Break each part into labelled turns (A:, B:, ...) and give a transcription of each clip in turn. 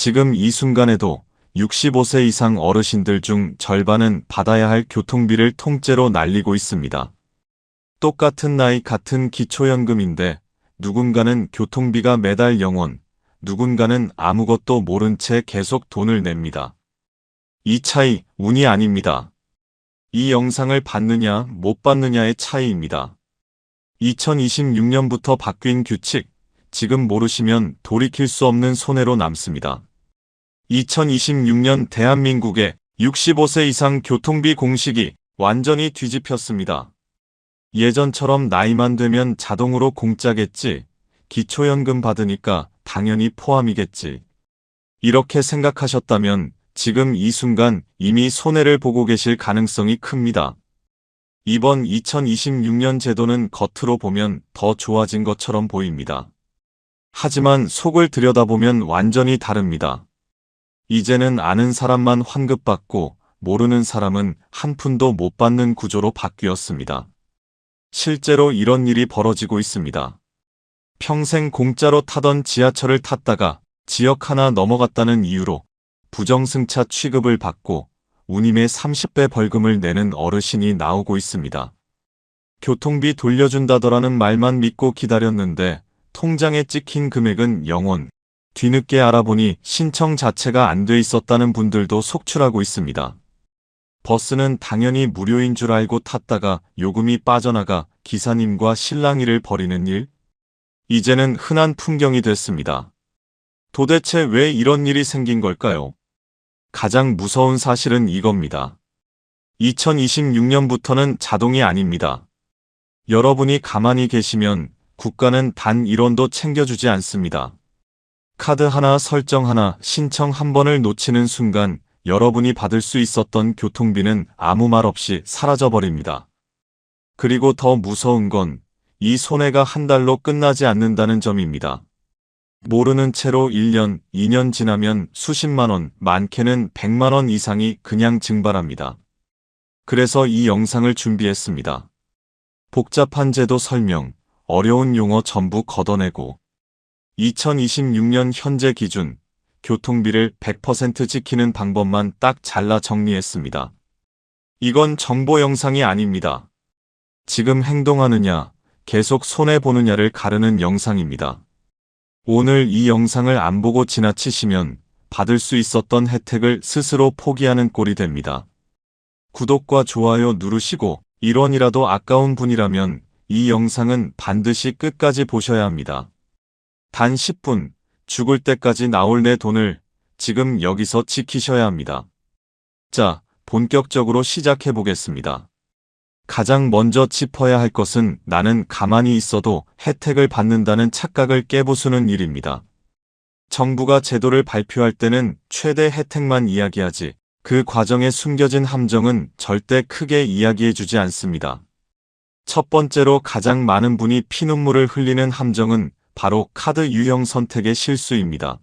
A: 지금 이 순간에도 65세 이상 어르신들 중 절반은 받아야 할 교통비를 통째로 날리고 있습니다. 똑같은 나이 같은 기초연금인데 누군가는 교통비가 매달 0원, 누군가는 아무것도 모른 채 계속 돈을 냅니다. 이 차이 운이 아닙니다. 이 영상을 받느냐 못 받느냐의 차이입니다. 2026년부터 바뀐 규칙, 지금 모르시면 돌이킬 수 없는 손해로 남습니다. 2026년 대한민국의 65세 이상 교통비 공식이 완전히 뒤집혔습니다. 예전처럼 나이만 되면 자동으로 공짜겠지, 기초연금 받으니까 당연히 포함이겠지. 이렇게 생각하셨다면 지금 이 순간 이미 손해를 보고 계실 가능성이 큽니다. 이번 2026년 제도는 겉으로 보면 더 좋아진 것처럼 보입니다. 하지만 속을 들여다보면 완전히 다릅니다. 이제는 아는 사람만 환급받고 모르는 사람은 한 푼도 못 받는 구조로 바뀌었습니다. 실제로 이런 일이 벌어지고 있습니다. 평생 공짜로 타던 지하철을 탔다가 지역 하나 넘어갔다는 이유로 부정승차 취급을 받고 운임의 30배 벌금을 내는 어르신이 나오고 있습니다. 교통비 돌려준다더라는 말만 믿고 기다렸는데 통장에 찍힌 금액은 0원. 뒤늦게 알아보니 신청 자체가 안 돼 있었다는 분들도 속출하고 있습니다. 버스는 당연히 무료인 줄 알고 탔다가 요금이 빠져나가 기사님과 실랑이를 벌이는 일? 이제는 흔한 풍경이 됐습니다. 도대체 왜 이런 일이 생긴 걸까요? 가장 무서운 사실은 이겁니다. 2026년부터는 자동이 아닙니다. 여러분이 가만히 계시면 국가는 단 1원도 챙겨주지 않습니다. 카드 하나 설정 하나 신청 한 번을 놓치는 순간 여러분이 받을 수 있었던 교통비는 아무 말 없이 사라져버립니다. 그리고 더 무서운 건 이 손해가 한 달로 끝나지 않는다는 점입니다. 모르는 채로 1년, 2년 지나면 수십만 원, 많게는 100만 원 이상이 그냥 증발합니다. 그래서 이 영상을 준비했습니다. 복잡한 제도 설명, 어려운 용어 전부 걷어내고 2026년 현재 기준 교통비를 100% 지키는 방법만 딱 잘라 정리했습니다. 이건 정보 영상이 아닙니다. 지금 행동하느냐, 계속 손해보느냐를 가르는 영상입니다. 오늘 이 영상을 안 보고 지나치시면 받을 수 있었던 혜택을 스스로 포기하는 꼴이 됩니다. 구독과 좋아요 누르시고 1원이라도 아까운 분이라면 이 영상은 반드시 끝까지 보셔야 합니다. 단 10분, 죽을 때까지 나올 내 돈을 지금 여기서 지키셔야 합니다. 자, 본격적으로 시작해 보겠습니다. 가장 먼저 짚어야 할 것은 나는 가만히 있어도 혜택을 받는다는 착각을 깨부수는 일입니다. 정부가 제도를 발표할 때는 최대 혜택만 이야기하지 그 과정에 숨겨진 함정은 절대 크게 이야기해주지 않습니다. 첫 번째로 가장 많은 분이 피눈물을 흘리는 함정은 바로 카드 유형 선택의 실수입니다.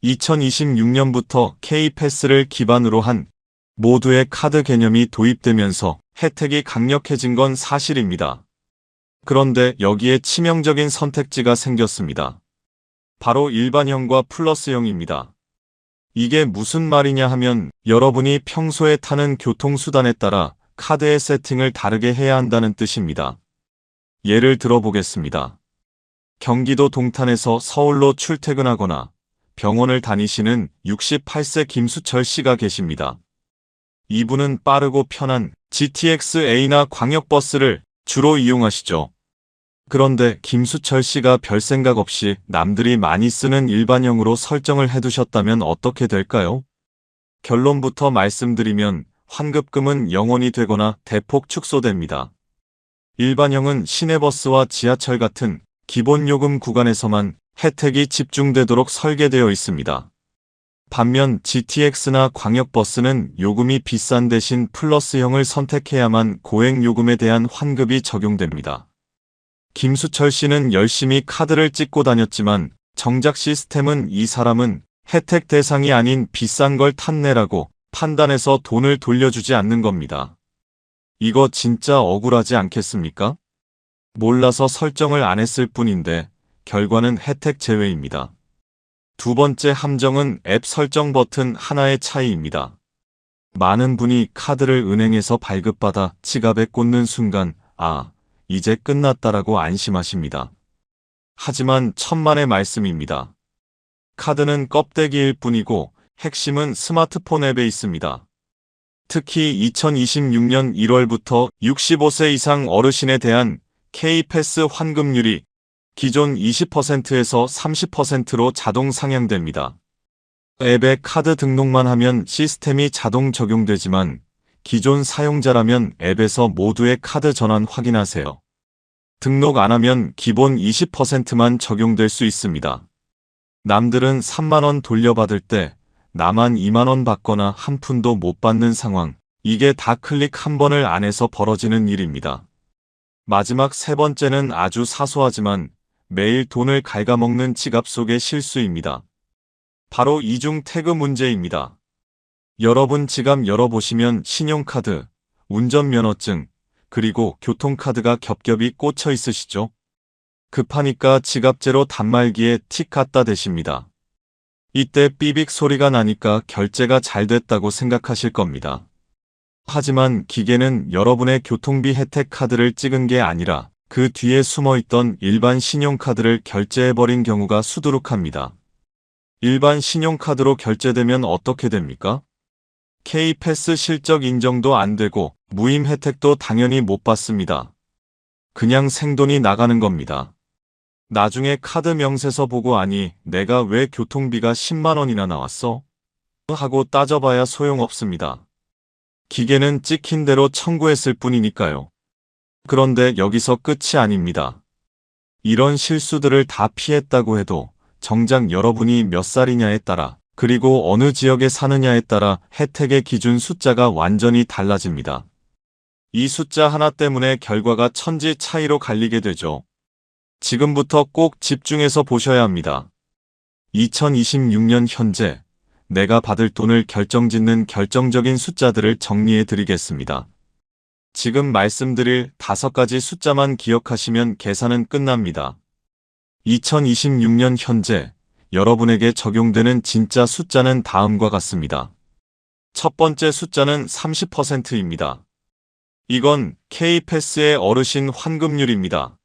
A: 2026년부터 K-패스를 기반으로 한 모두의 카드 개념이 도입되면서 혜택이 강력해진 건 사실입니다. 그런데 여기에 치명적인 선택지가 생겼습니다. 바로 일반형과 플러스형입니다. 이게 무슨 말이냐 하면 여러분이 평소에 타는 교통수단에 따라 카드의 세팅을 다르게 해야 한다는 뜻입니다. 예를 들어 보겠습니다. 경기도 동탄에서 서울로 출퇴근하거나 병원을 다니시는 68세 김수철 씨가 계십니다. 이분은 빠르고 편한 GTX-A나 광역버스를 주로 이용하시죠. 그런데 김수철 씨가 별 생각 없이 남들이 많이 쓰는 일반형으로 설정을 해두셨다면 어떻게 될까요? 결론부터 말씀드리면 환급금은 0원이 되거나 대폭 축소됩니다. 일반형은 시내버스와 지하철 같은 기본요금 구간에서만 혜택이 집중되도록 설계되어 있습니다. 반면 GTX나 광역버스는 요금이 비싼 대신 플러스형을 선택해야만 고액요금에 대한 환급이 적용됩니다. 김수철 씨는 열심히 카드를 찍고 다녔지만 정작 시스템은 이 사람은 혜택 대상이 아닌 비싼 걸 탔네라고 판단해서 돈을 돌려주지 않는 겁니다. 이거 진짜 억울하지 않겠습니까? 몰라서 설정을 안 했을 뿐인데 결과는 혜택 제외입니다. 두 번째 함정은 앱 설정 버튼 하나의 차이입니다. 많은 분이 카드를 은행에서 발급받아 지갑에 꽂는 순간, 아, 이제 끝났다라고 안심하십니다. 하지만 천만의 말씀입니다. 카드는 껍데기일 뿐이고 핵심은 스마트폰 앱에 있습니다. 특히 2026년 1월부터 65세 이상 어르신에 대한 K패스 환급률이 기존 20%에서 30%로 자동 상향됩니다. 앱에 카드 등록만 하면 시스템이 자동 적용되지만 기존 사용자라면 앱에서 모두의 카드 전환 확인하세요. 등록 안 하면 기본 20%만 적용될 수 있습니다. 남들은 3만 원 돌려받을 때 나만 2만 원 받거나 한 푼도 못 받는 상황. 이게 다 클릭 한 번을 안 해서 벌어지는 일입니다. 마지막 세 번째는 아주 사소하지만 매일 돈을 갉아먹는 지갑 속의 실수입니다. 바로 이중 태그 문제입니다. 여러분 지갑 열어보시면 신용카드, 운전면허증, 그리고 교통카드가 겹겹이 꽂혀 있으시죠? 급하니까 지갑제로 단말기에 틱 갖다 대십니다. 이때 삐빅 소리가 나니까 결제가 잘 됐다고 생각하실 겁니다. 하지만 기계는 여러분의 교통비 혜택 카드를 찍은 게 아니라 그 뒤에 숨어있던 일반 신용카드를 결제해버린 경우가 수두룩합니다. 일반 신용카드로 결제되면 어떻게 됩니까? K패스 실적 인정도 안 되고 무임 혜택도 당연히 못 받습니다. 그냥 생돈이 나가는 겁니다. 나중에 카드 명세서 보고 아니 내가 왜 교통비가 10만 원이나 나왔어? 하고 따져봐야 소용없습니다. 기계는 찍힌 대로 청구했을 뿐이니까요. 그런데 여기서 끝이 아닙니다. 이런 실수들을 다 피했다고 해도 정작 여러분이 몇 살이냐에 따라 그리고 어느 지역에 사느냐에 따라 혜택의 기준 숫자가 완전히 달라집니다. 이 숫자 하나 때문에 결과가 천지 차이로 갈리게 되죠. 지금부터 꼭 집중해서 보셔야 합니다. 2026년 현재 내가 받을 돈을 결정짓는 결정적인 숫자들을 정리해 드리겠습니다. 지금 말씀드릴 5가지 숫자만 기억하시면 계산은 끝납니다. 2026년 현재 여러분에게 적용되는 진짜 숫자는 다음과 같습니다. 첫 번째 숫자는 30%입니다. 이건 K패스의 어르신 환급률입니다.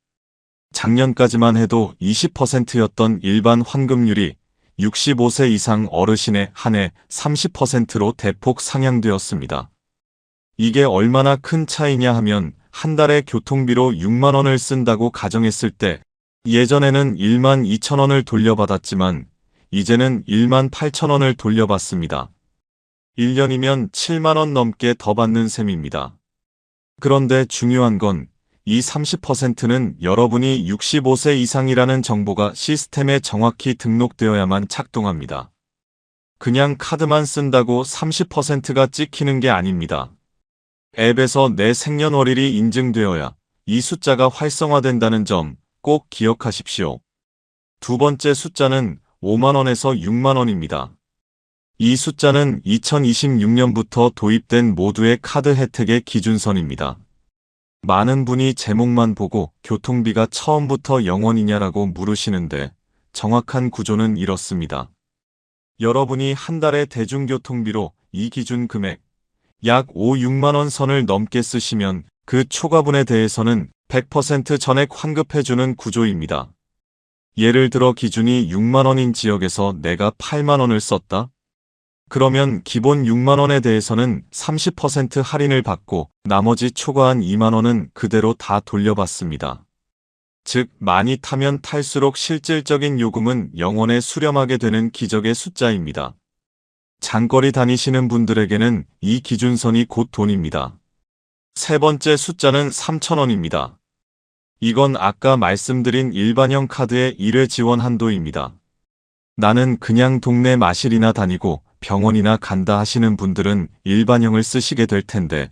A: 작년까지만 해도 20%였던 일반 환급률이 65세 이상 어르신에 한해 30%로 대폭 상향되었습니다. 이게 얼마나 큰 차이냐 하면 한 달에 교통비로 6만 원을 쓴다고 가정했을 때 예전에는 1만 2천 원을 돌려받았지만 이제는 1만 8천 원을 돌려받습니다. 1년이면 7만 원 넘게 더 받는 셈입니다. 그런데 중요한 건 이 30%는 여러분이 65세 이상이라는 정보가 시스템에 정확히 등록되어야만 작동합니다. 그냥 카드만 쓴다고 30%가 찍히는 게 아닙니다. 앱에서 내 생년월일이 인증되어야 이 숫자가 활성화된다는 점 꼭 기억하십시오. 두 번째 숫자는 5만 원에서 6만 원입니다. 이 숫자는 2026년부터 도입된 모두의 카드 혜택의 기준선입니다. 많은 분이 제목만 보고 교통비가 처음부터 0원이냐라고 물으시는데 정확한 구조는 이렇습니다. 여러분이 한 달에 대중교통비로 이 기준 금액 약 5, 6만 원 선을 넘게 쓰시면 그 초과분에 대해서는 100% 전액 환급해주는 구조입니다. 예를 들어 기준이 6만 원인 지역에서 내가 8만 원을 썼다? 그러면 기본 6만 원에 대해서는 30% 할인을 받고 나머지 초과한 2만 원은 그대로 다 돌려받습니다. 즉 많이 타면 탈수록 실질적인 요금은 0원에 수렴하게 되는 기적의 숫자입니다. 장거리 다니시는 분들에게는 이 기준선이 곧 돈입니다. 세 번째 숫자는 3,000원입니다. 이건 아까 말씀드린 일반형 카드의 1회 지원 한도입니다. 나는 그냥 동네 마실이나 다니고 병원이나 간다 하시는 분들은 일반형을 쓰시게 될 텐데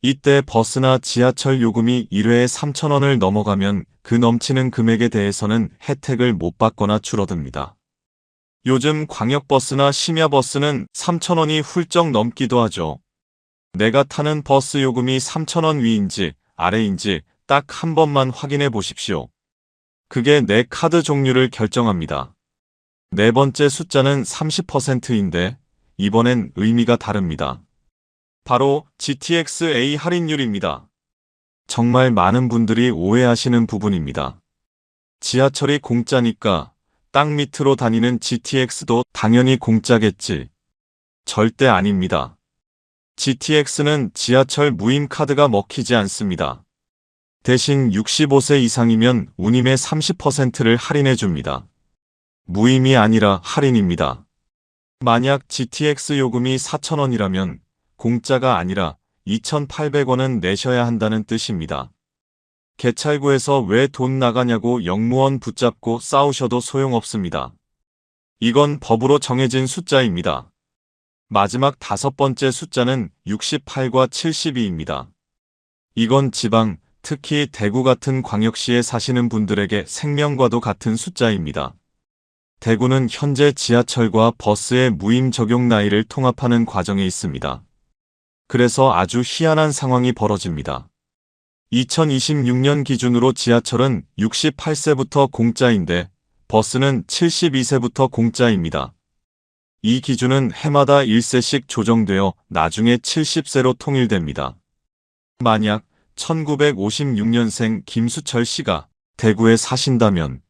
A: 이때 버스나 지하철 요금이 1회에 3,000원을 넘어가면 그 넘치는 금액에 대해서는 혜택을 못 받거나 줄어듭니다. 요즘 광역버스나 심야버스는 3,000원이 훌쩍 넘기도 하죠. 내가 타는 버스 요금이 3,000원 위인지 아래인지 딱 한 번만 확인해 보십시오. 그게 내 카드 종류를 결정합니다. 네 번째 숫자는 30%인데 이번엔 의미가 다릅니다. 바로 GTX-A 할인율입니다. 정말 많은 분들이 오해하시는 부분입니다. 지하철이 공짜니까 땅 밑으로 다니는 GTX도 당연히 공짜겠지. 절대 아닙니다. GTX는 지하철 무임 카드가 먹히지 않습니다. 대신 65세 이상이면 운임의 30%를 할인해 줍니다. 무임이 아니라 할인입니다. 만약 GTX 요금이 4,000원이라면 공짜가 아니라 2,800원은 내셔야 한다는 뜻입니다. 개찰구에서 왜 돈 나가냐고 역무원 붙잡고 싸우셔도 소용없습니다. 이건 법으로 정해진 숫자입니다. 마지막 다섯 번째 숫자는 68과 72입니다. 이건 지방, 특히 대구 같은 광역시에 사시는 분들에게 생명과도 같은 숫자입니다. 대구는 현재 지하철과 버스의 무임 적용 나이를 통합하는 과정에 있습니다. 그래서 아주 희한한 상황이 벌어집니다. 2026년 기준으로 지하철은 68세부터 공짜인데 버스는 72세부터 공짜입니다. 이 기준은 해마다 1세씩 조정되어 나중에 70세로 통일됩니다. 만약 1956년생 김수철 씨가 대구에 사신다면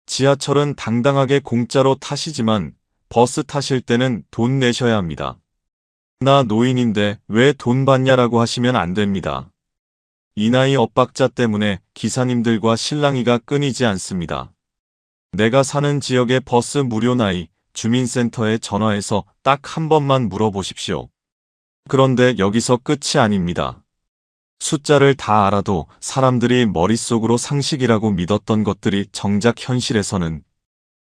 A: 지하철은 당당하게 공짜로 타시지만 버스 타실 때는 돈 내셔야 합니다. 나 노인인데 왜 돈 받냐라고 하시면 안 됩니다. 이 나이 엇박자 때문에 기사님들과 실랑이가 끊이지 않습니다. 내가 사는 지역의 버스 무료 나이 주민센터에 전화해서 딱 한 번만 물어보십시오. 그런데 여기서 끝이 아닙니다. 숫자를 다 알아도 사람들이 머릿속으로 상식이라고 믿었던 것들이 정작 현실에서는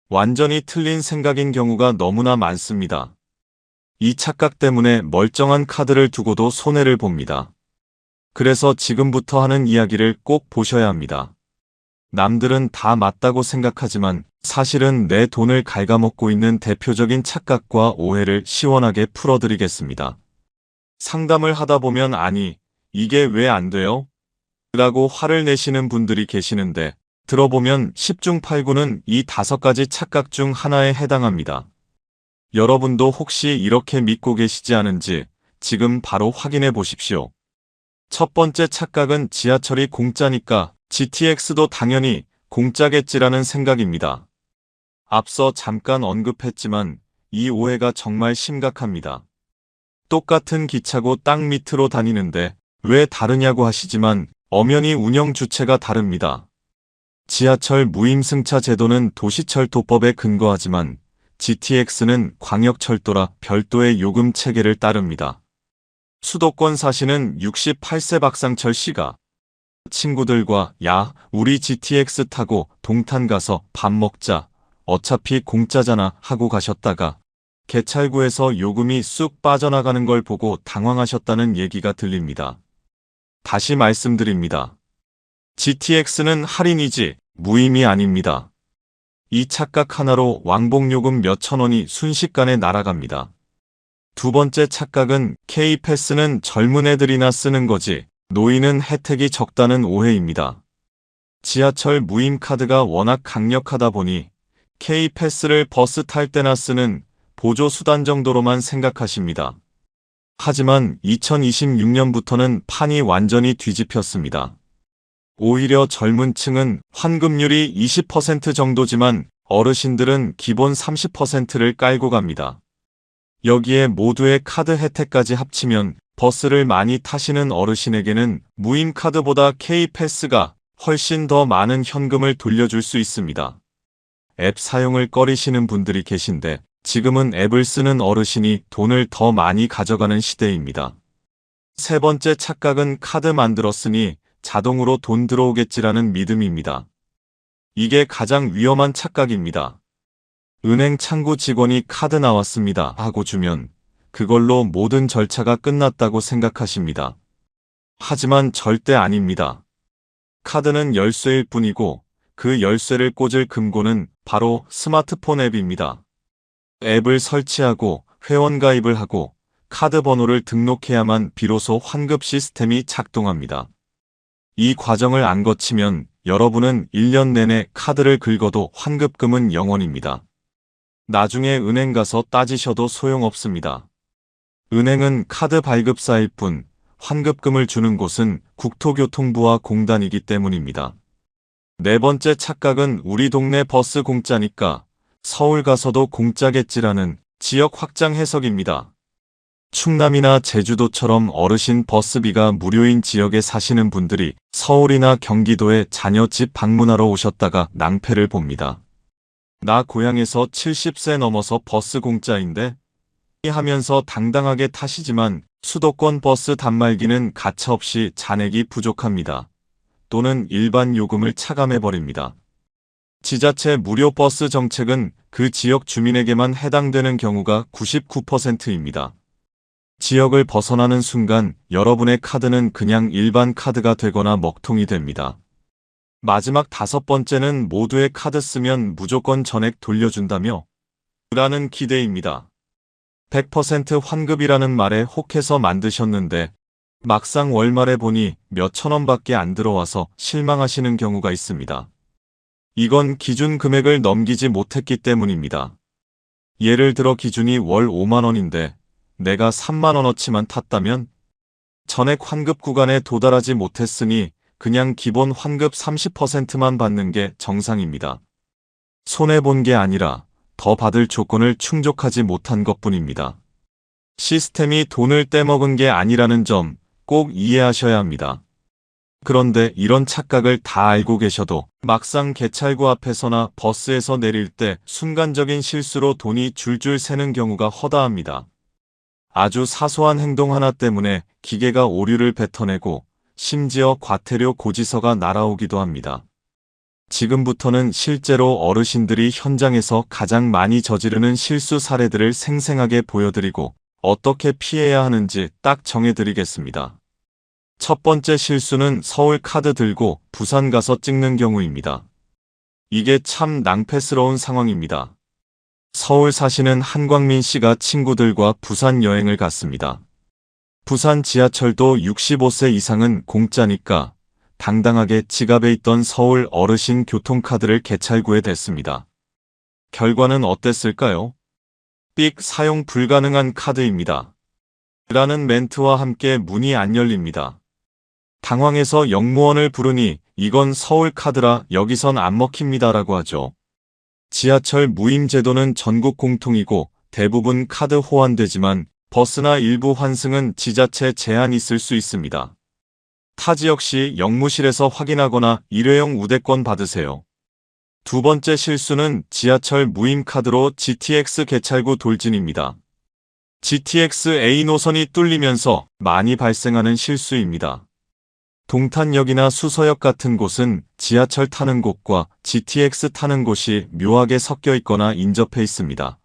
A: 완전히 틀린 생각인 경우가 너무나 많습니다. 이 착각 때문에 멀쩡한 카드를 두고도 손해를 봅니다. 그래서 지금부터 하는 이야기를 꼭 보셔야 합니다. 남들은 다 맞다고 생각하지만 사실은 내 돈을 갉아먹고 있는 대표적인 착각과 오해를 시원하게 풀어드리겠습니다. 상담을 하다 보면 아니, 이게 왜 안 돼요? 라고 화를 내시는 분들이 계시는데 들어보면 10중 8구는 이 5가지 착각 중 하나에 해당합니다. 여러분도 혹시 이렇게 믿고 계시지 않은지 지금 바로 확인해 보십시오. 첫 번째 착각은 지하철이 공짜니까 GTX도 당연히 공짜겠지라는 생각입니다. 앞서 잠깐 언급했지만 이 오해가 정말 심각합니다. 똑같은 기차고 땅 밑으로 다니는데 왜 다르냐고 하시지만 엄연히 운영 주체가 다릅니다. 지하철 무임승차 제도는 도시철도법에 근거하지만 GTX는 광역철도라 별도의 요금 체계를 따릅니다. 수도권 사시는 68세 박상철 씨가 친구들과 야, 우리 GTX 타고 동탄 가서 밥 먹자. 어차피 공짜잖아 하고 가셨다가 개찰구에서 요금이 쑥 빠져나가는 걸 보고 당황하셨다는 얘기가 들립니다. 다시 말씀드립니다. GTX는 할인이지 무임이 아닙니다. 이 착각 하나로 왕복요금 몇천 원이 순식간에 날아갑니다. 두 번째 착각은 K패스는 젊은 애들이나 쓰는 거지 노인은 혜택이 적다는 오해입니다. 지하철 무임 카드가 워낙 강력하다 보니 K패스를 버스 탈 때나 쓰는 보조수단 정도로만 생각하십니다. 하지만 2026년부터는 판이 완전히 뒤집혔습니다. 오히려 젊은 층은 환급률이 20% 정도지만 어르신들은 기본 30%를 깔고 갑니다. 여기에 모두의 카드 혜택까지 합치면 버스를 많이 타시는 어르신에게는 무임 카드보다 K패스가 훨씬 더 많은 현금을 돌려줄 수 있습니다. 앱 사용을 꺼리시는 분들이 계신데 지금은 앱을 쓰는 어르신이 돈을 더 많이 가져가는 시대입니다. 세 번째 착각은 카드 만들었으니 자동으로 돈 들어오겠지라는 믿음입니다. 이게 가장 위험한 착각입니다. 은행 창구 직원이 카드 나왔습니다 하고 주면 그걸로 모든 절차가 끝났다고 생각하십니다. 하지만 절대 아닙니다. 카드는 열쇠일 뿐이고 그 열쇠를 꽂을 금고는 바로 스마트폰 앱입니다. 앱을 설치하고 회원가입을 하고 카드 번호를 등록해야만 비로소 환급 시스템이 작동합니다. 이 과정을 안 거치면 여러분은 1년 내내 카드를 긁어도 환급금은 0원입니다. 나중에 은행 가서 따지셔도 소용없습니다. 은행은 카드 발급사일 뿐 환급금을 주는 곳은 국토교통부와 공단이기 때문입니다. 네 번째 착각은 우리 동네 버스 공짜니까 서울 가서도 공짜겠지라는 지역 확장 해석입니다. 충남이나 제주도처럼 어르신 버스비가 무료인 지역에 사시는 분들이 서울이나 경기도에 자녀 집 방문하러 오셨다가 낭패를 봅니다. 나 고향에서 70세 넘어서 버스 공짜인데 하면서 당당하게 타시지만 수도권 버스 단말기는 가차없이 잔액이 부족합니다. 또는 일반 요금을 차감해버립니다. 지자체 무료 버스 정책은 그 지역 주민에게만 해당되는 경우가 99%입니다. 지역을 벗어나는 순간 여러분의 카드는 그냥 일반 카드가 되거나 먹통이 됩니다. 마지막 다섯 번째는 모두의 카드 쓰면 무조건 전액 돌려준다며? 라는 기대입니다. 100% 환급이라는 말에 혹해서 만드셨는데 막상 월말에 보니 몇천 원밖에 안 들어와서 실망하시는 경우가 있습니다. 이건 기준 금액을 넘기지 못했기 때문입니다. 예를 들어 기준이 월 5만 원인데 내가 3만 원어치만 탔다면 전액 환급 구간에 도달하지 못했으니 그냥 기본 환급 30%만 받는 게 정상입니다. 손해본 게 아니라 더 받을 조건을 충족하지 못한 것뿐입니다. 시스템이 돈을 떼먹은 게 아니라는 점 꼭 이해하셔야 합니다. 그런데 이런 착각을 다 알고 계셔도 막상 개찰구 앞에서나 버스에서 내릴 때 순간적인 실수로 돈이 줄줄 새는 경우가 허다합니다. 아주 사소한 행동 하나 때문에 기계가 오류를 뱉어내고 심지어 과태료 고지서가 날아오기도 합니다. 지금부터는 실제로 어르신들이 현장에서 가장 많이 저지르는 실수 사례들을 생생하게 보여드리고 어떻게 피해야 하는지 딱 정해드리겠습니다. 첫 번째 실수는 서울 카드 들고 부산 가서 찍는 경우입니다. 이게 참 낭패스러운 상황입니다. 서울 사시는 한광민 씨가 친구들과 부산 여행을 갔습니다. 부산 지하철도 65세 이상은 공짜니까 당당하게 지갑에 있던 서울 어르신 교통카드를 개찰구에 댔습니다. 결과는 어땠을까요? 삑 사용 불가능한 카드입니다. 라는 멘트와 함께 문이 안 열립니다. 당황해서 역무원을 부르니 이건 서울 카드라 여기선 안 먹힙니다 라고 하죠. 지하철 무임 제도는 전국 공통이고 대부분 카드 호환되지만 버스나 일부 환승은 지자체 제한이 있을 수 있습니다. 타 지역 시 역무실에서 확인하거나 일회용 우대권 받으세요. 두 번째 실수는 지하철 무임 카드로 GTX 개찰구 돌진입니다. GTX A 노선이 뚫리면서 많이 발생하는 실수입니다. 동탄역이나 수서역 같은 곳은 지하철 타는 곳과 GTX 타는 곳이 묘하게 섞여 있거나 인접해 있습니다.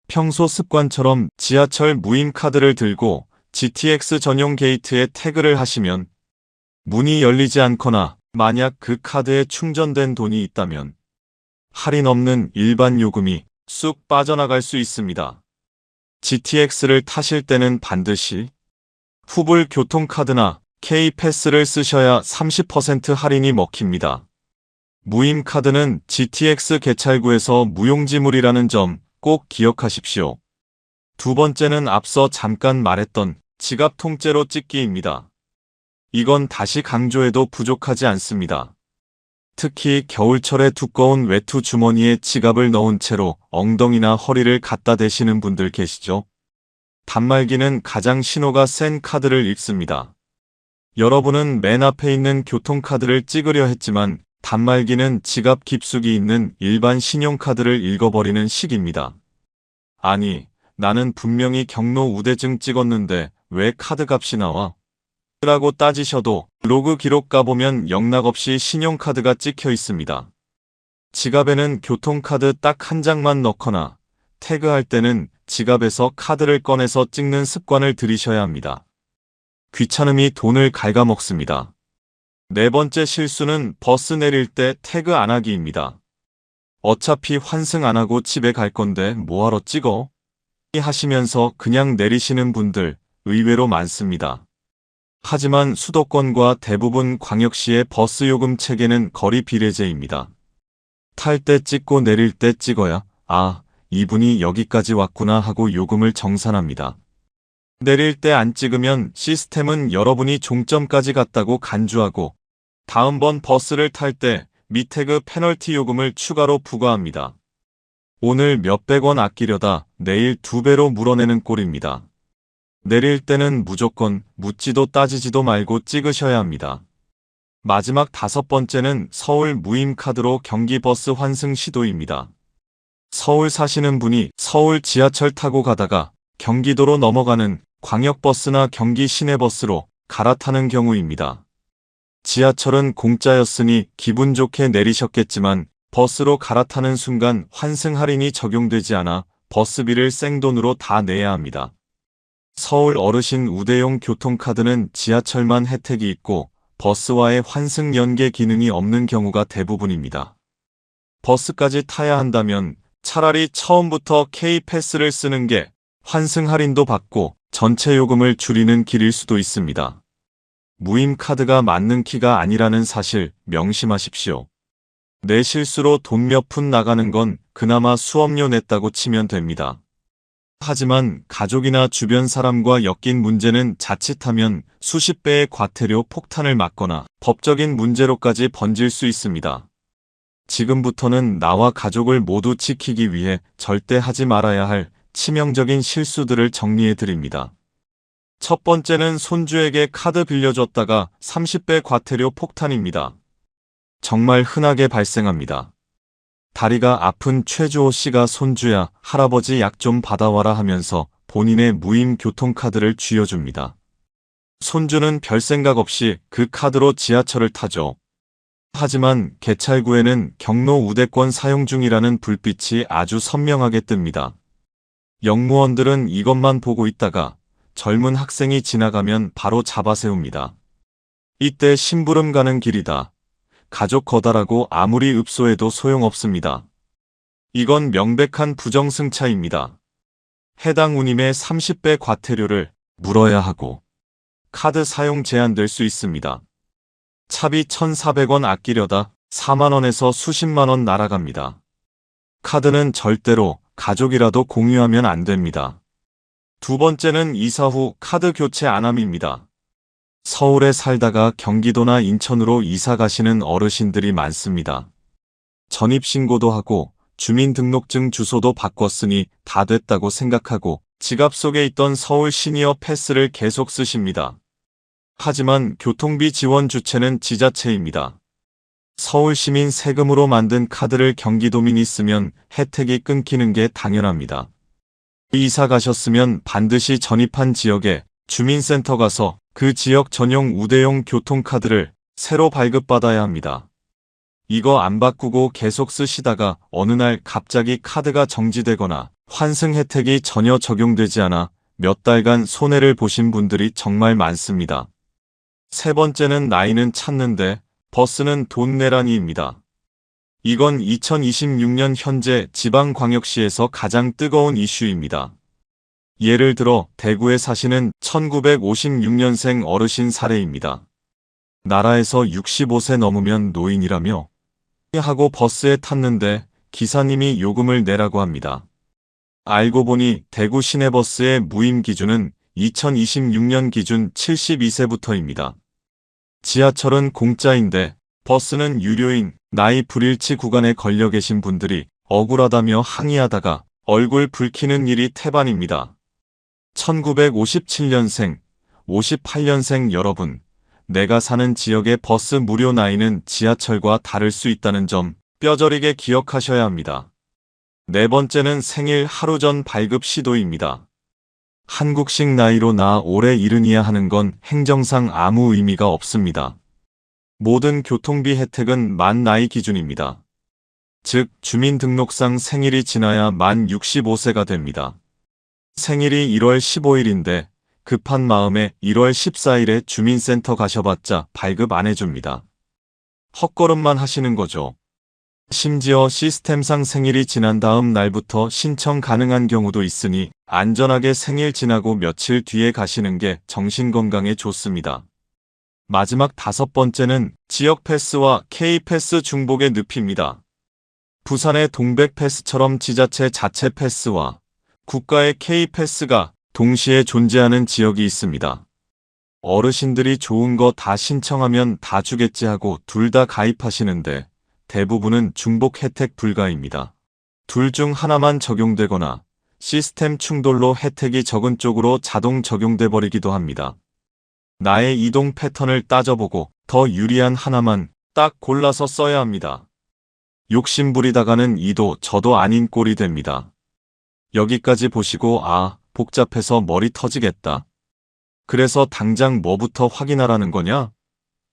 A: 평소 습관처럼 지하철 무임 카드를 들고 GTX 전용 게이트에 태그를 하시면 문이 열리지 않거나 만약 그 카드에 충전된 돈이 있다면 할인 없는 일반 요금이 쑥 빠져나갈 수 있습니다. GTX를 타실 때는 반드시 후불 교통카드나 K패스를 쓰셔야 30% 할인이 먹힙니다. 무임 카드는 GTX 개찰구에서 무용지물이라는 점 꼭 기억하십시오. 두 번째는 앞서 잠깐 말했던 지갑 통째로 찍기입니다. 이건 다시 강조해도 부족하지 않습니다. 특히 겨울철에 두꺼운 외투 주머니에 지갑을 넣은 채로 엉덩이나 허리를 갖다 대시는 분들 계시죠? 단말기는 가장 신호가 센 카드를 읽습니다. 여러분은 맨 앞에 있는 교통카드를 찍으려 했지만 단말기는 지갑 깊숙이 있는 일반 신용카드를 읽어버리는 식입니다. 아니, 나는 분명히 경로 우대증 찍었는데 왜 카드값이 나와? 라고 따지셔도 로그 기록 가보면 영락없이 신용카드가 찍혀 있습니다. 지갑에는 교통카드 딱 한 장만 넣거나 태그할 때는 지갑에서 카드를 꺼내서 찍는 습관을 들이셔야 합니다. 귀찮음이 돈을 갉아먹습니다. 네 번째 실수는 버스 내릴 때 태그 안 하기입니다. 어차피 환승 안 하고 집에 갈 건데 뭐하러 찍어? 하시면서 그냥 내리시는 분들 의외로 많습니다. 하지만 수도권과 대부분 광역시의 버스 요금 체계는 거리 비례제입니다. 탈 때 찍고 내릴 때 찍어야 이분이 여기까지 왔구나 하고 요금을 정산합니다. 내릴 때 안 찍으면 시스템은 여러분이 종점까지 갔다고 간주하고 다음번 버스를 탈 때 밑에 그 페널티 요금을 추가로 부과합니다. 오늘 몇백 원 아끼려다 내일 2배로 물어내는 꼴입니다. 내릴 때는 무조건 묻지도 따지지도 말고 찍으셔야 합니다. 마지막 5번째는 서울 무임카드로 경기버스 환승 시도입니다. 서울 사시는 분이 서울 지하철 타고 가다가 경기도로 넘어가는 광역버스나 경기 시내버스로 갈아타는 경우입니다. 지하철은 공짜였으니 기분 좋게 내리셨겠지만 버스로 갈아타는 순간 환승 할인이 적용되지 않아 버스비를 생돈으로 다 내야 합니다. 서울 어르신 우대용 교통카드는 지하철만 혜택이 있고 버스와의 환승 연계 기능이 없는 경우가 대부분입니다. 버스까지 타야 한다면 차라리 처음부터 K패스를 쓰는 게 환승 할인도 받고 전체 요금을 줄이는 길일 수도 있습니다. 무임 카드가 맞는 키가 아니라는 사실 명심하십시오. 내 실수로 돈 몇 푼 나가는 건 그나마 수업료 냈다고 치면 됩니다. 하지만 가족이나 주변 사람과 엮인 문제는 자칫하면 수십 배의 과태료 폭탄을 맞거나 법적인 문제로까지 번질 수 있습니다. 지금부터는 나와 가족을 모두 지키기 위해 절대 하지 말아야 할 치명적인 실수들을 정리해 드립니다. 첫 번째는 손주에게 카드 빌려줬다가 30배 과태료 폭탄입니다. 정말 흔하게 발생합니다. 다리가 아픈 최주호 씨가 손주야 할아버지 약 좀 받아와라 하면서 본인의 무임 교통카드를 쥐어줍니다. 손주는 별 생각 없이 그 카드로 지하철을 타죠. 하지만 개찰구에는 경로 우대권 사용 중이라는 불빛이 아주 선명하게 뜹니다. 영무원들은 이것만 보고 있다가 젊은 학생이 지나가면 바로 잡아세웁니다. 이때 심부름 가는 길이다. 가족 거다라고 아무리 읍소해도 소용없습니다. 이건 명백한 부정승차입니다. 해당 운임의 30배 과태료를 물어야 하고 카드 사용 제한될 수 있습니다. 차비 1,400원 아끼려다 4만원에서 수십만원 날아갑니다. 카드는 절대로 가족이라도 공유하면 안 됩니다. 두 번째는 이사 후 카드 교체 안함입니다. 서울에 살다가 경기도나 인천으로 이사 가시는 어르신들이 많습니다. 전입신고도 하고 주민등록증 주소도 바꿨으니 다 됐다고 생각하고 지갑 속에 있던 서울 시니어 패스를 계속 쓰십니다. 하지만 교통비 지원 주체는 지자체입니다. 서울시민 세금으로 만든 카드를 경기도민이 쓰면 혜택이 끊기는 게 당연합니다. 이사 가셨으면 반드시 전입한 지역에 주민센터 가서 그 지역 전용 우대용 교통카드를 새로 발급받아야 합니다. 이거 안 바꾸고 계속 쓰시다가 어느 날 갑자기 카드가 정지되거나 환승 혜택이 전혀 적용되지 않아 몇 달간 손해를 보신 분들이 정말 많습니다. 세 번째는 나이는 찾는데 버스는 돈 내라니입니다. 이건 2026년 현재 지방광역시에서 가장 뜨거운 이슈입니다. 예를 들어 대구에 사시는 1956년생 어르신 사례입니다. 나라에서 65세 넘으면 노인이라며 하고 버스에 탔는데 기사님이 요금을 내라고 합니다. 알고 보니 대구 시내버스의 무임 기준은 2026년 기준 72세부터입니다. 지하철은 공짜인데 버스는 유료인 나이 불일치 구간에 걸려 계신 분들이 억울하다며 항의하다가 얼굴 붉히는 일이 태반입니다. 1957년생, 58년생 여러분, 내가 사는 지역의 버스 무료 나이는 지하철과 다를 수 있다는 점 뼈저리게 기억하셔야 합니다. 네 번째는 생일 하루 전 발급 시도입니다. 한국식 나이로 나 올해 70이야 하는 건 행정상 아무 의미가 없습니다. 모든 교통비 혜택은 만 나이 기준입니다. 즉 주민등록상 생일이 지나야 만 65세가 됩니다. 생일이 1월 15일인데 급한 마음에 1월 14일에 주민센터 가셔봤자 발급 안 해줍니다. 헛걸음만 하시는 거죠. 심지어 시스템상 생일이 지난 다음 날부터 신청 가능한 경우도 있으니 안전하게 생일 지나고 며칠 뒤에 가시는 게 정신건강에 좋습니다. 마지막 5번째는 지역 패스와 K패스 중복의 늪입니다. 부산의 동백패스처럼 지자체 자체 패스와 국가의 K패스가 동시에 존재하는 지역이 있습니다. 어르신들이 좋은 거 다 신청하면 다 주겠지 하고 둘 다 가입하시는데 대부분은 중복 혜택 불가입니다. 둘 중 하나만 적용되거나 시스템 충돌로 혜택이 적은 쪽으로 자동 적용돼 버리기도 합니다. 나의 이동 패턴을 따져보고 더 유리한 하나만 딱 골라서 써야 합니다. 욕심 부리다가는 이도 저도 아닌 꼴이 됩니다. 여기까지 보시고 복잡해서 머리 터지겠다. 그래서 당장 뭐부터 확인하라는 거냐?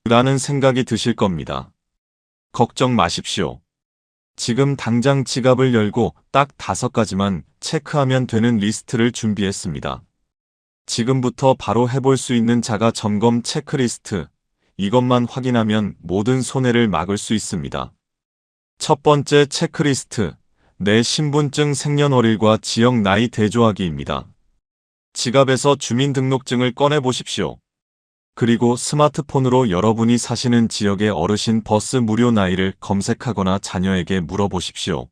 A: 라는 생각이 드실 겁니다. 걱정 마십시오. 지금 당장 지갑을 열고 딱 5가지만 체크하면 되는 리스트를 준비했습니다. 지금부터 바로 해볼 수 있는 자가 점검 체크리스트. 이것만 확인하면 모든 손해를 막을 수 있습니다. 첫 번째 체크리스트. 내 신분증 생년월일과 지역 나이 대조하기입니다. 지갑에서 주민등록증을 꺼내 보십시오. 그리고 스마트폰으로 여러분이 사시는 지역의 어르신 버스 무료 나이를 검색하거나 자녀에게 물어보십시오.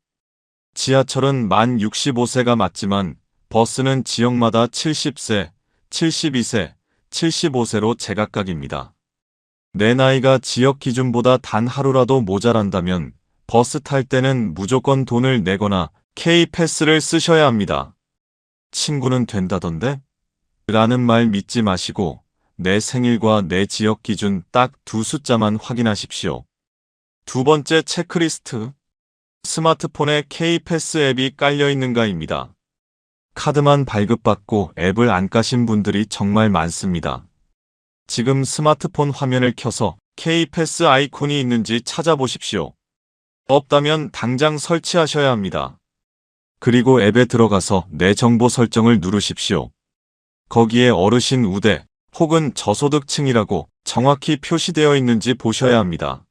A: 지하철은 만 65세가 맞지만 버스는 지역마다 70세, 72세, 75세로 제각각입니다. 내 나이가 지역 기준보다 단 하루라도 모자란다면 버스 탈 때는 무조건 돈을 내거나 K패스를 쓰셔야 합니다. 친구는 된다던데? 라는 말 믿지 마시고 내 생일과 내 지역 기준 딱 2숫자만 확인하십시오. 두 번째 체크리스트. 스마트폰에 K패스 앱이 깔려 있는가입니다. 카드만 발급받고 앱을 안 까신 분들이 정말 많습니다. 지금 스마트폰 화면을 켜서 K패스 아이콘이 있는지 찾아보십시오. 없다면 당장 설치하셔야 합니다. 그리고 앱에 들어가서 내 정보 설정을 누르십시오. 거기에 어르신 우대 혹은 저소득층이라고 정확히 표시되어 있는지 보셔야 합니다.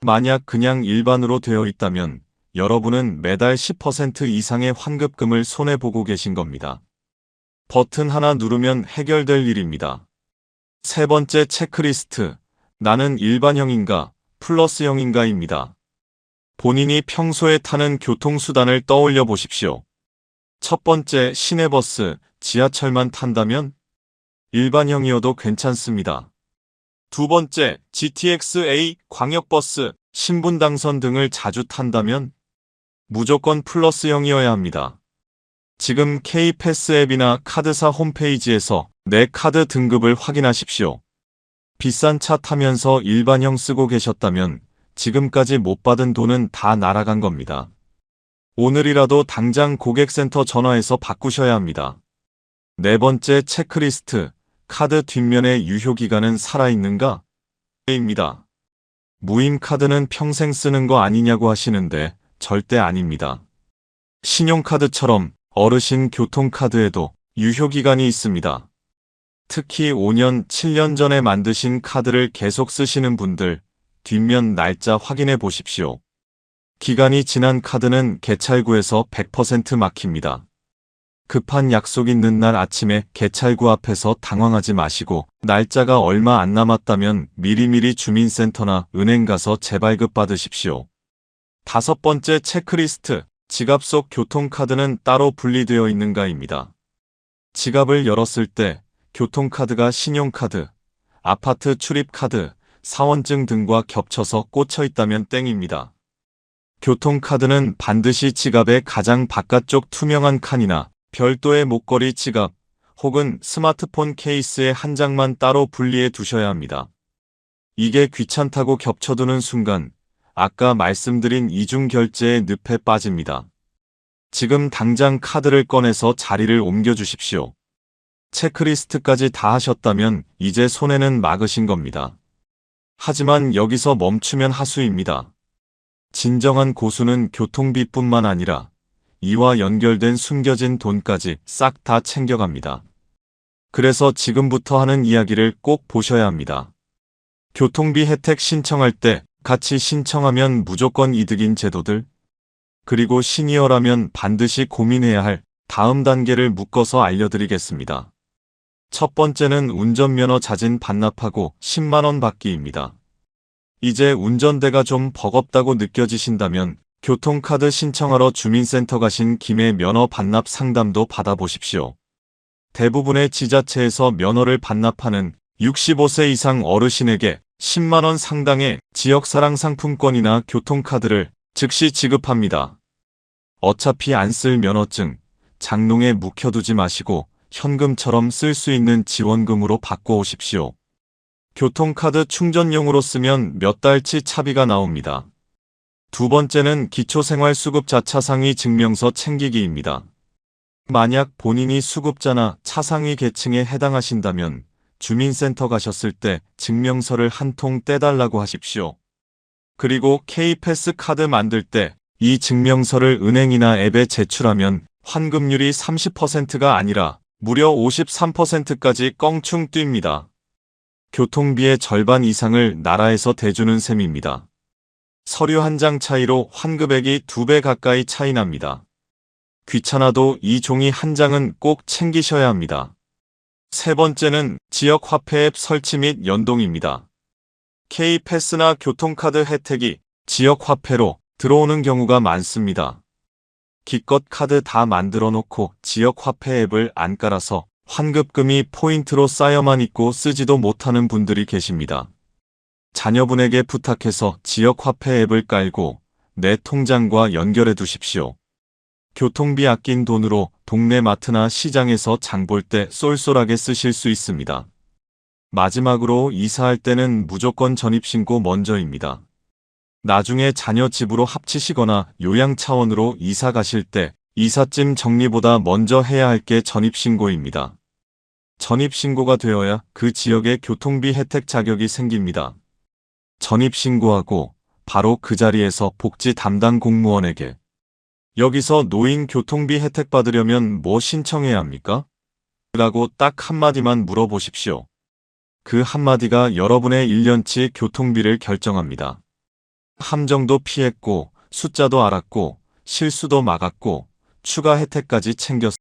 A: 만약 그냥 일반으로 되어 있다면 여러분은 매달 10% 이상의 환급금을 손해보고 계신 겁니다. 버튼 하나 누르면 해결될 일입니다. 세 번째 체크리스트. 나는 일반형인가, 플러스형인가입니다. 본인이 평소에 타는 교통수단을 떠올려 보십시오. 첫 번째 시내버스, 지하철만 탄다면 일반형이어도 괜찮습니다. 두 번째 GTX-A, 광역버스, 신분당선 등을 자주 탄다면 무조건 플러스형이어야 합니다. 지금 K패스 앱이나 카드사 홈페이지에서 내 카드 등급을 확인하십시오. 비싼 차 타면서 일반형 쓰고 계셨다면 지금까지 못 받은 돈은 다 날아간 겁니다. 오늘이라도 당장 고객센터 전화해서 바꾸셔야 합니다. 네 번째 체크리스트. 카드 뒷면의 유효기간은 살아있는가? 입니다. 무임 카드는 평생 쓰는 거 아니냐고 하시는데 절대 아닙니다. 신용카드처럼 어르신 교통카드에도 유효기간이 있습니다. 특히 5년, 7년 전에 만드신 카드를 계속 쓰시는 분들, 뒷면 날짜 확인해 보십시오. 기간이 지난 카드는 개찰구에서 100% 막힙니다. 급한 약속 있는 날 아침에 개찰구 앞에서 당황하지 마시고 날짜가 얼마 안 남았다면 미리미리 주민센터나 은행 가서 재발급 받으십시오. 다섯 번째 체크리스트. 지갑 속 교통카드는 따로 분리되어 있는가입니다. 지갑을 열었을 때 교통카드가 신용카드, 아파트 출입카드, 사원증 등과 겹쳐서 꽂혀 있다면 땡입니다. 교통카드는 반드시 지갑의 가장 바깥쪽 투명한 칸이나 별도의 목걸이 지갑 혹은 스마트폰 케이스에 한 장만 따로 분리해 두셔야 합니다. 이게 귀찮다고 겹쳐두는 순간 아까 말씀드린 이중결제의 늪에 빠집니다. 지금 당장 카드를 꺼내서 자리를 옮겨주십시오. 체크리스트까지 다 하셨다면 이제 손해는 막으신 겁니다. 하지만 여기서 멈추면 하수입니다. 진정한 고수는 교통비뿐만 아니라 이와 연결된 숨겨진 돈까지 싹 다 챙겨갑니다. 그래서 지금부터 하는 이야기를 꼭 보셔야 합니다. 교통비 혜택 신청할 때 같이 신청하면 무조건 이득인 제도들, 그리고 시니어라면 반드시 고민해야 할 다음 단계를 묶어서 알려드리겠습니다. 첫 번째는 운전면허 자진 반납하고 10만원 받기입니다. 이제 운전대가 좀 버겁다고 느껴지신다면 교통카드 신청하러 주민센터 가신 김에 면허 반납 상담도 받아보십시오. 대부분의 지자체에서 면허를 반납하는 65세 이상 어르신에게 10만 원 상당의 지역사랑 상품권이나 교통카드를 즉시 지급합니다. 어차피 안 쓸 면허증, 장롱에 묵혀두지 마시고 현금처럼 쓸 수 있는 지원금으로 바꿔오십시오. 교통카드 충전용으로 쓰면 몇 달치 차비가 나옵니다. 두 번째는 기초생활수급자 차상위 증명서 챙기기입니다. 만약 본인이 수급자나 차상위 계층에 해당하신다면 주민센터 가셨을 때 증명서를 한 통 떼달라고 하십시오. 그리고 K패스 카드 만들 때 이 증명서를 은행이나 앱에 제출하면 환급률이 30%가 아니라 무려 53%까지 껑충 뜁니다. 교통비의 절반 이상을 나라에서 대주는 셈입니다. 서류 한 장 차이로 환급액이 2배 가까이 차이 납니다. 귀찮아도 이 종이 한 장은 꼭 챙기셔야 합니다. 세 번째는 지역 화폐 앱 설치 및 연동입니다. K패스나 교통카드 혜택이 지역 화폐로 들어오는 경우가 많습니다. 기껏 카드 다 만들어 놓고 지역 화폐 앱을 안 깔아서 환급금이 포인트로 쌓여만 있고 쓰지도 못하는 분들이 계십니다. 자녀분에게 부탁해서 지역 화폐 앱을 깔고 내 통장과 연결해 두십시오. 교통비 아낀 돈으로 동네 마트나 시장에서 장 볼 때 쏠쏠하게 쓰실 수 있습니다. 마지막으로 이사할 때는 무조건 전입신고 먼저입니다. 나중에 자녀 집으로 합치시거나 요양 차원으로 이사 가실 때 이삿짐 정리보다 먼저 해야 할 게 전입신고입니다. 전입신고가 되어야 그 지역의 교통비 혜택 자격이 생깁니다. 전입신고하고 바로 그 자리에서 복지 담당 공무원에게 여기서 노인 교통비 혜택 받으려면 뭐 신청해야 합니까? 라고 딱 한마디만 물어보십시오. 그 한마디가 여러분의 1년치 교통비를 결정합니다. 함정도 피했고 숫자도 알았고 실수도 막았고 추가 혜택까지 챙겼습니다.